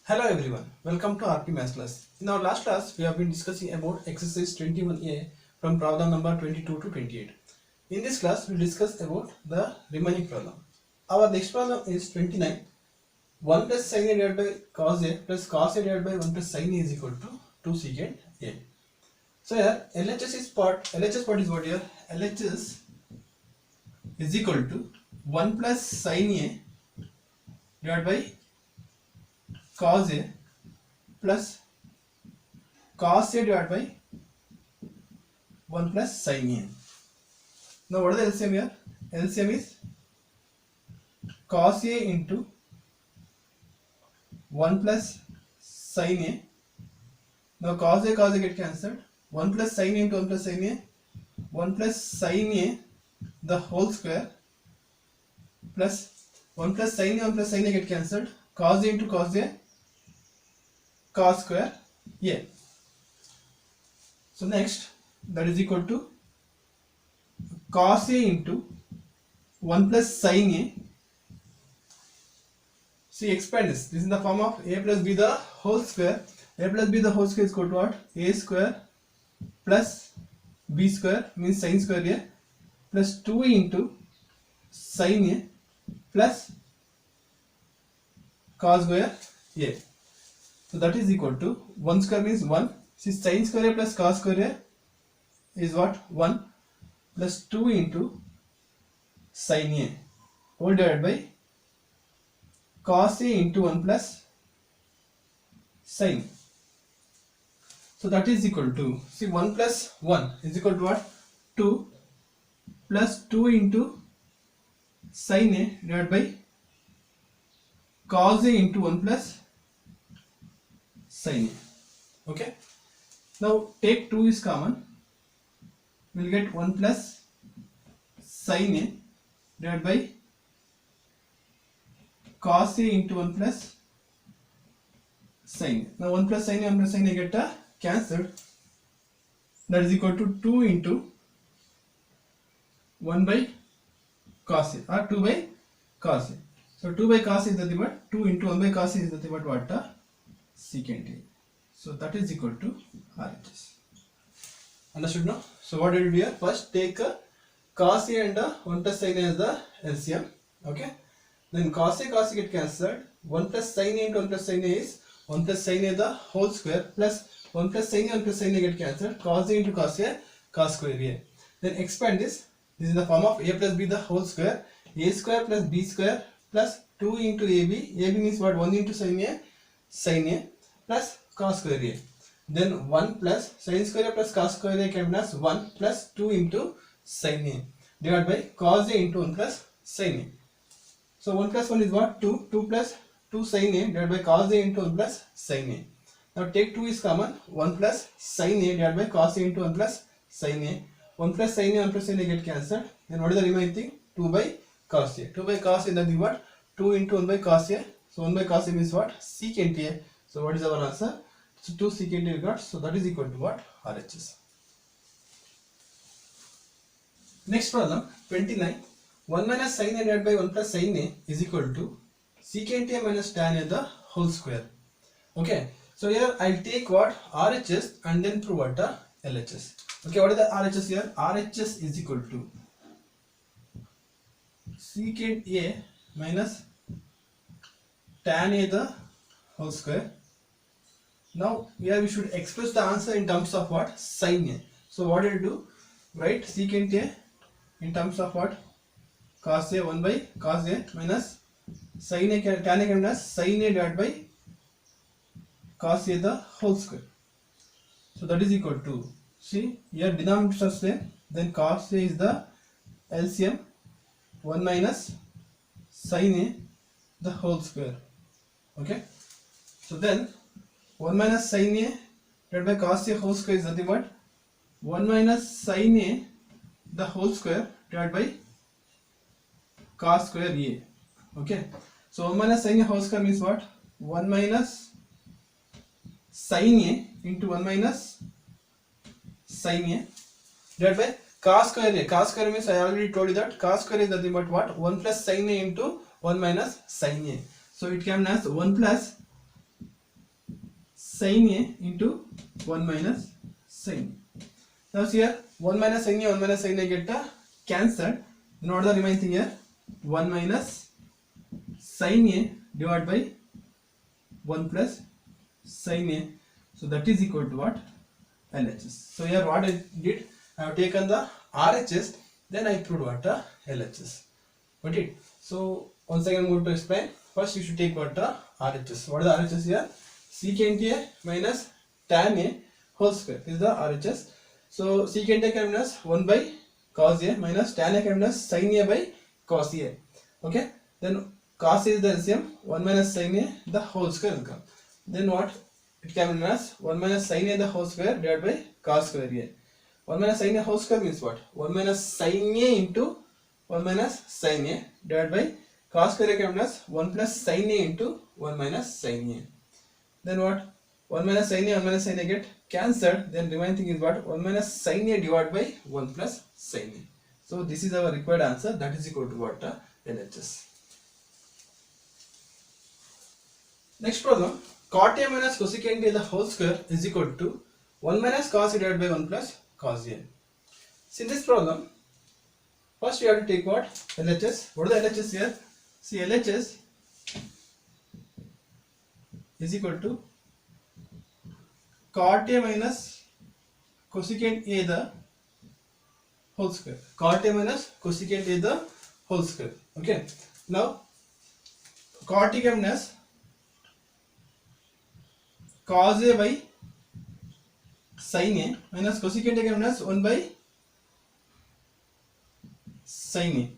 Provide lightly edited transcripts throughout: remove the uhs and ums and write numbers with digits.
Hello everyone, welcome to RP Maths class. In our last class, we have been discussing about exercise 21A from problem number 22 to 28. In this class, we will discuss about the remaining problem. Our next problem is 29. 1 plus sin A divided by cos A plus cos A divided by 1 plus sin A is equal to 2 secant A. So here, LHS part is what here? LHS is equal to 1 plus sin A divided by cos A plus cos A divided by 1 plus sin A. Now what is the LCM here? LCM is cos A into 1 plus sin A. Now cos A get cancelled. 1 plus sin A into 1 plus sin A. 1 plus sin A the whole square plus 1 plus sin A get cancelled. Cos A into cos A, cos square A. So next, that is equal to cos A into 1 plus sin A. See, expand this. This is in the form of A plus B the whole square. A plus B the whole square is equal to what? A square plus B square means sin square A plus 2 into sin A plus cos square A. So that is equal to 1 square means 1. See, sin square A plus cos square A is what? 1 plus 2 into sin A whole divided by cos A into 1 plus sin. So that is equal to, see, 1 plus 1 is equal to what? 2 plus 2 into sin A divided by cos A into 1 plus sin A. Okay. Now take 2 is common. We will get 1 plus sin A divided by cos A into 1 plus sin A. Now 1 plus sin A get cancelled. That is equal to 2 into 1 by cos A or 2 by cos A. So 2 by cos A is nothing but 2 into 1 by cos A is nothing but what? Secant A. So that is equal to RHS. Understood now? So what did we do here? First take cos A and 1 plus sin A as the LCM. Okay. Then cos A get cancelled. 1 plus sin A into 1 plus sin A is 1 plus sin A the whole square plus 1 plus sin A get cancelled. Cos A into cos A, cos square A. Then expand this. This is in the form of A plus B the whole square. A square plus B square plus 2 into AB. AB means what? 1 into sin A plus cos square A. Then 1 plus sin square A plus cos square A can be as 1 plus 2 into sin A divided by cos A into 1 plus sin A. So 1 plus 1 is what? 2. 2 plus 2 sin A divided by cos A into 1 plus sin A. Now take 2 is common. 1 plus sin A divided by cos A into 1 plus sin A. 1 plus sin A, 1 plus sin A get cancelled. Then what is the remaining thing? 2 by cos A. 2 by cos A is nothing but 2 into 1 by cos A. So 1 by cos A means what? Secant A. So what is our answer? So 2 secant A we got. So that is equal to what? RHS. Next problem 29. 1 minus sin A divided by 1 plus sin A is equal to secant A minus tan A the whole square. Okay. So here I will take what? RHS and then prove what? LHS. Okay. What is the RHS here? RHS is equal to secant A minus tan A the whole square. Now here we should express the answer in terms of what? Sin A. So what do you do? Write secant A in terms of what? Cos A 1 by cos A minus sin A, tan A can be as sin A divided by cos A the whole square. So that is equal to, see, here denominators are same, then cos A is the LCM, 1 minus sin A the whole square. Okay. So then 1 minus sin A divided by cos A whole square is nothing but 1 minus sin A the whole square divided by cos square A. Okay. So 1 minus sin A whole square means what? 1 minus sin A into 1 minus sin A divided by cos square A. Cos square means I already told you that cos square is nothing but what? 1 plus sin A into 1 minus sin A. So it can as 1 plus sin A into 1 minus sin A. Now see here 1 minus sin A, 1 minus sin A get cancelled. Then what is the remaining thing here? 1 minus sin A divided by 1 plus sin A. So that is equal to what? LHS. So here what I did, I have taken the RHS, then I proved what? LHS. Got it? So once again I'm going to explain. First you should take what? RHS. What is the RHS here? Secant A minus tan A whole square is the RHS. So secant A can be minus 1 by cos A minus tan A can be minus sin A by cos A. Okay? Then cos A is the LCM, 1 minus sin A the whole square will come. Then what? It can be minus 1 minus sin A the whole square divided by cos square A. 1 minus sin A whole square means what? 1 minus sin A into 1 minus sin A divided by cos square A can be minus 1 plus sin A into 1 minus sin A. Then what? 1 minus sin A, 1 minus sin A get cancelled. Then remaining thing is what? 1 minus sin A divided by 1 plus sin A. So this is our required answer. That is equal to what? LHS. Next problem. Cot A minus cosecant A the whole square is equal to 1 minus cos A divided by 1 plus cos A. See this problem. First we have to take what? LHS. What is the LHS here? See LHS is equal to cot A minus cosecant A the whole square. Cot A minus cosecant A the whole square. Okay. Now cot A minus cos A by sin A minus cosecant A minus 1 by sin A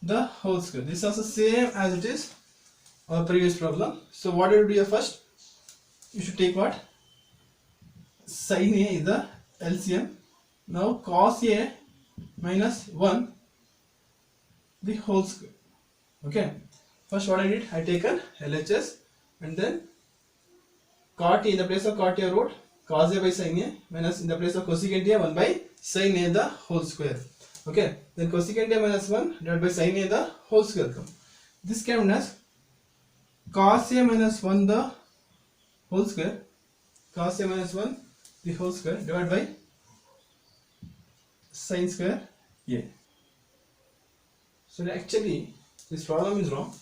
the whole square. This is also same as it is our previous problem. So what do you do here first? You should take what? Sin A is the LCM. Now cos A minus 1 the whole square. Okay. First what I did? I taken LHS and then cot A, in the place of cot A I wrote cos A by sin A minus in the place of cosecant A 1 by sin A the whole square. Okay. Then cosecant A minus 1 divided by sin A the whole square come. This can as cos A minus 1 the whole square, cos A minus 1 the whole square divided by sin square A. So actually this problem is wrong.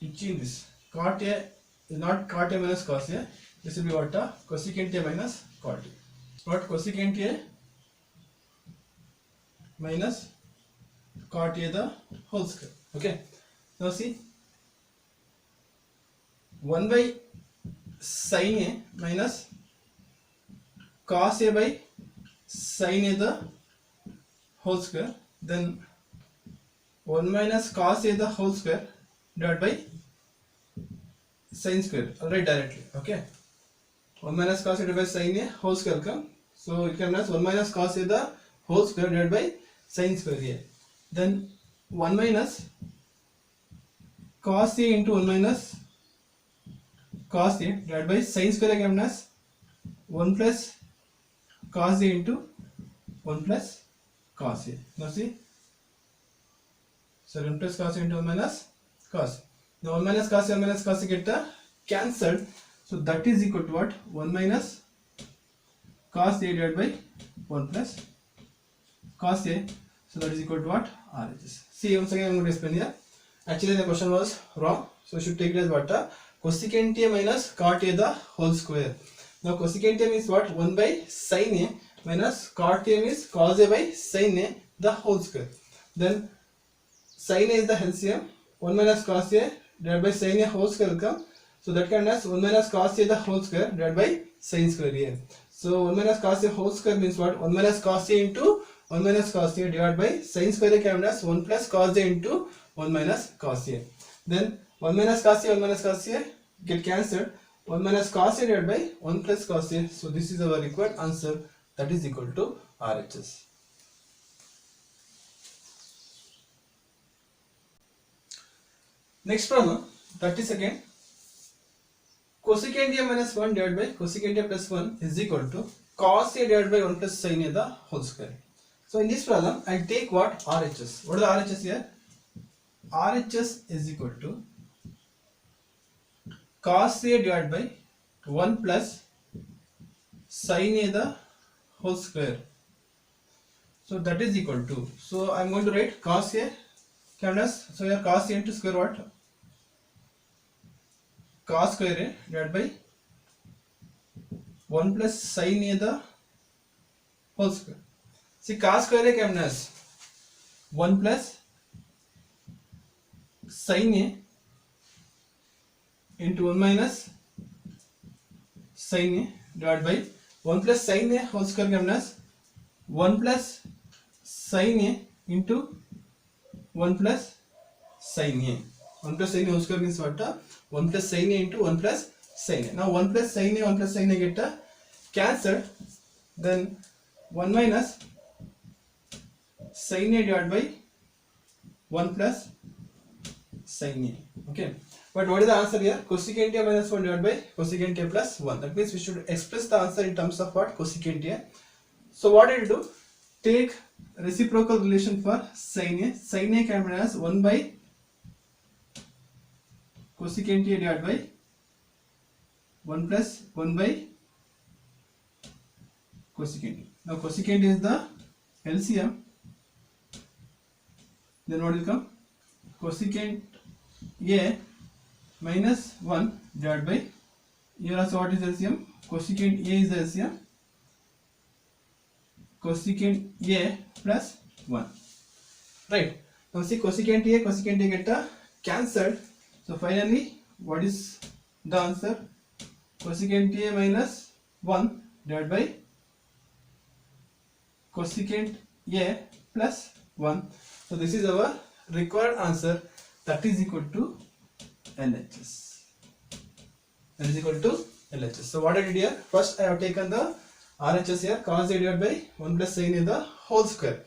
You change this. Cot A is not cot A minus cos A. This will be what? Cosecant A minus cot A. What? Cosecant A minus cot A the whole square. Okay. Now see 1 by sin A minus cos A by sin A the whole square, then 1 minus cos A the whole square divided by sin square. I'll write directly. Okay. 1 minus cos A divided by sin A whole square come. So it can be 1 minus cos A the whole square divided by sin square A. Then 1 minus cos A into 1 minus cos A divided by sin square A can be 1 plus cos A into 1 plus cos A. Now see. So 1 plus cos A into 1 minus cos. Now 1 minus cos A, 1 minus cos A get cancelled. So that is equal to what? 1 minus cos A divided by 1 plus cos A. So that is equal to what? RHS. See once again I am going to explain here. Actually the question was wrong. So you should take it as what? Cosecant A minus cot A the whole square. Now cosecant A means what? 1 by sin A minus cot A means cos A by sin A the whole square. Then sin A is the LCM. 1 minus cos A divided by sin A whole square will come. So that can as 1 minus cos A the whole square divided by sin square A. So 1 minus cos A whole square means what? 1 minus cos A into 1 minus cos A divided by sin square A can be as 1 plus cos A into 1 minus cos A. Then 1 minus cos A, 1 minus cos A get cancelled. 1 minus cos A divided by 1 plus cos A. So this is our required answer, that is equal to RHS. Next problem, 32nd. Cosecant A minus 1 divided by cosecant A plus 1 is equal to cos A divided by 1 plus sin A the whole square. So in this problem, I will take what? RHS. What is the RHS here? RHS is equal to cos A divided by 1 plus sin a the whole square. So that is equal to, so I am going to write cos a calculus. So here cos a into square what? Cos square a divided by 1 plus sin a the whole square. See, cos square a calculus 1 plus sin a into 1 minus sin a divided by 1 plus sin a whole square calculus 1 plus sin a into 1 plus sin a. 1 plus sin a whole square means what? 1 plus sin a into 1 plus sin a. Now 1 plus sin a, 1 plus sin a get cancelled. Then 1 minus sin a divided by 1 plus sin a. Okay. But what is the answer here? Cosecant a minus 1 divided by cosecant a plus 1. That means we should express the answer in terms of what? Cosecant a. So what it will do? Take reciprocal relation for sin a. Sin a can be as 1 by cosecant a divided by 1 plus 1 by cosecant a. Now cosecant is the LCM. Then what will come? Cosecant a minus 1 divided by, here also what is LCM? Cosecant a is the LCM. Cosecant a plus 1. Right. Now see, cosecant a get cancelled. So finally, what is the answer? Cosecant a minus 1 divided by cosecant a plus 1. So this is our required answer, that is equal to LHS. That is equal to LHS. So what I did here, first I have taken the RHS here, cos a divided by 1 plus sin a the whole square.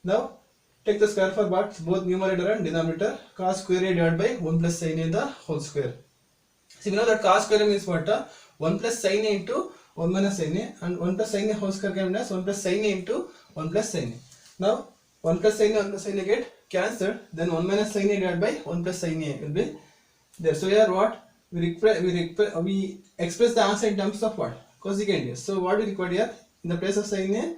Now take the square for both numerator and denominator. Cos square a divided by 1 plus sin a the whole square. See, we know that cos square means what? 1 plus sin a into 1 minus sin a, and 1 plus sin a whole square can be as 1 plus sin a into 1 plus sin a. Now 1 plus sin a, 1 plus sin a get cancelled. Then 1 minus sin a divided by 1 plus sin a will be there. So here what? We express the answer in terms of what? Cosecant a. So what we require here? In the place of sin a,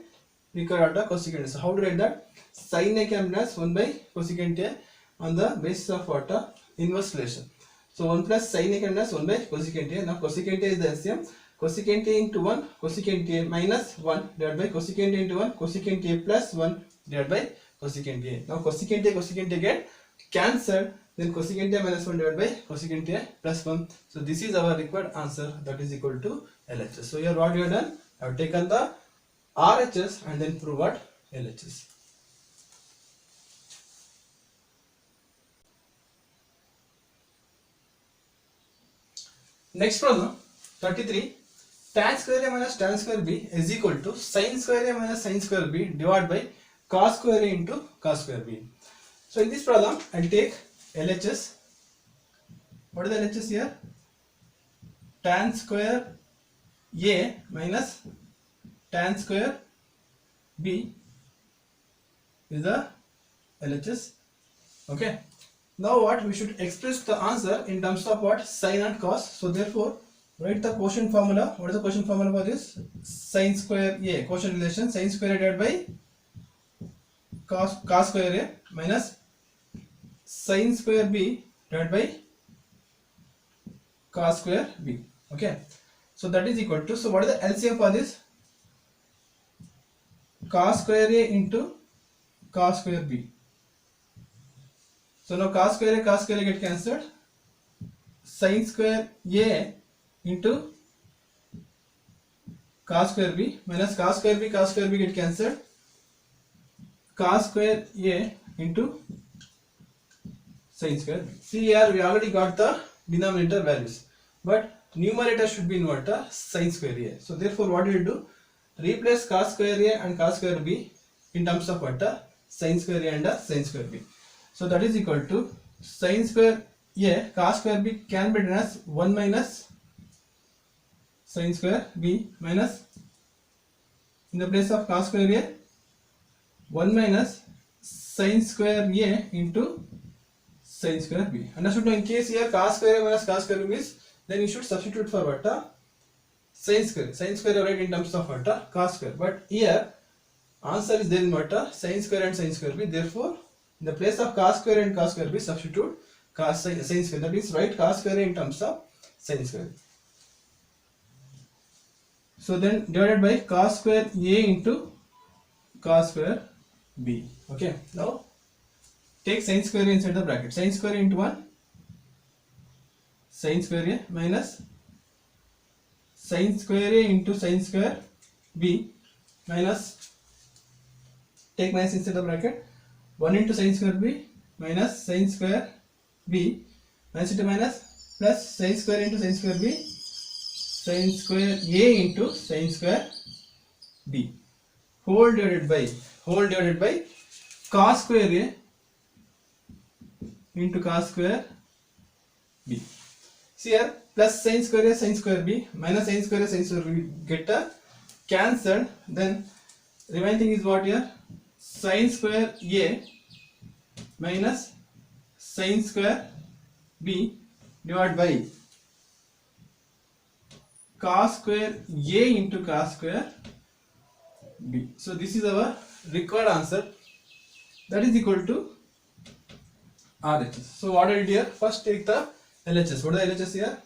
we require cosecant a. So how to write that? Sin a can be as 1 by cosecant a on the basis of what? Inverse relation. So 1 plus sin a can be as 1 by cosecant a. Now cosecant a is the LCM. Cosecant a into 1, cosecant a minus 1 divided by cosecant a into 1, cosecant a plus 1 divided by cosecant a. Now cosecant a get cancelled. Then cosecant a minus 1 divided by cosecant a plus 1. So this is our required answer, that is equal to LHS. So here what we have done, I have taken the RHS and then prove what? LHS. Next problem, 33. Tan square a minus tan square b is equal to sin square a minus sin square b divided by cos square a into cos square b. So in this problem, I will take LHS. What is the LHS here? Tan square a minus tan square b is the LHS. Okay. Now what? We should express the answer in terms of what? Sin and cos. So therefore, write the quotient formula. What is the quotient formula for this? Sin square a, quotient relation, sin square a divided by cos square a minus sin square b divided by cos square b. Okay. So that is equal to, so what is the LCM for this? Cos square a into cos square b. So now cos square a get cancelled. Sin square a into cos square b minus cos square b get cancelled. Cos square a into sin square b. See here we already got the denominator values, but numerator should be in what? Sin square a. So therefore what we will do? Replace cos square a and cos square b in terms of what? Sin square a and sin square b. So that is equal to sin square a, cos square b can be written as 1 minus sin square b minus, in the place of cos square a, 1 minus sin square a into sin square b. Understood? Now in case here cos square a minus cos square b means, then you should substitute for what? Sin square you write in terms of what? Cos square. But here answer is there in what? Sin square and sin square b. Therefore, in the place of cos square and cos square b, substitute sin square. That means write cos square in terms of sin square. So then divided by cos square a into cos square b. Okay. Now take sin square inside the bracket. Sin square into 1 sin square a minus sin square a into sin square b minus, take minus inside the bracket, 1 into sin square b minus sin square b minus into minus plus sin square into sin square b sin square a into sin square b whole divided by cos square a into cos square b. See here, plus sin square a sin square b minus sin square a sin square b get cancelled. Then remaining thing is what here? Sin square a minus sin square b divided by cos square a into cos square b. So this is our required answer, that is equal to RHS. So what I did here, first take the LHS. What is the LHS here?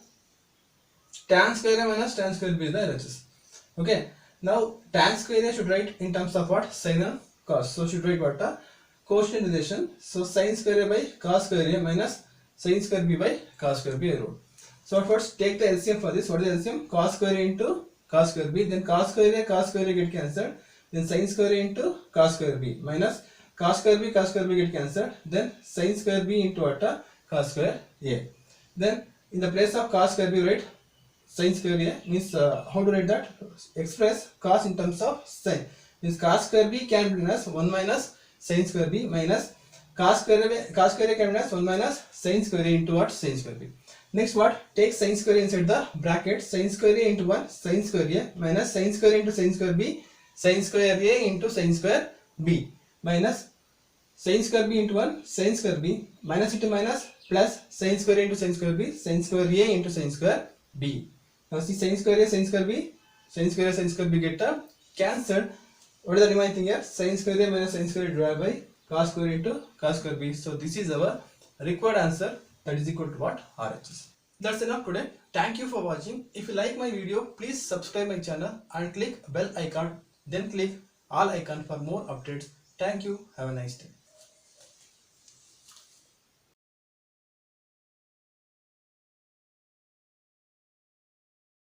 Tan square a minus tan square b is the LHS. Okay. Now tan square a should write in terms of what? Sin and cos. So should write what? Quotient relation. So sin square a by cos square a minus sin square b by cos square b I wrote. So first take the LCM for this. What is the LCM? Cos square a into cos square b. Then cos square a get cancelled. Then sin square a into cos square b minus cos square b get cancelled. Then sin square b into what? Cos square a. Then in the place of cos square b write sin square a. Means how to write that? Express cos in terms of sin. Means cos square b can be written as 1 minus sin square b minus cos square a can be written as 1 minus sin square a into what? Sin square b. Next what? Take sin square a inside the bracket. Sin square a into 1 sin square a minus sin square into sin square b sin square a into sin square b minus sin square b into 1 sin square b minus into minus plus sin square into sin square b sin square a into sin square b. Now see sin square a sin square b get cancelled. What is the remaining thing here? Sin square a minus sin square a divided by cos square into cos square b. So this is our required answer, that is equal to what? RHS. That's enough today. Thank you for watching. If you like my video, please subscribe my channel and click bell icon, then click all icon for more updates. Thank you. Have a nice day.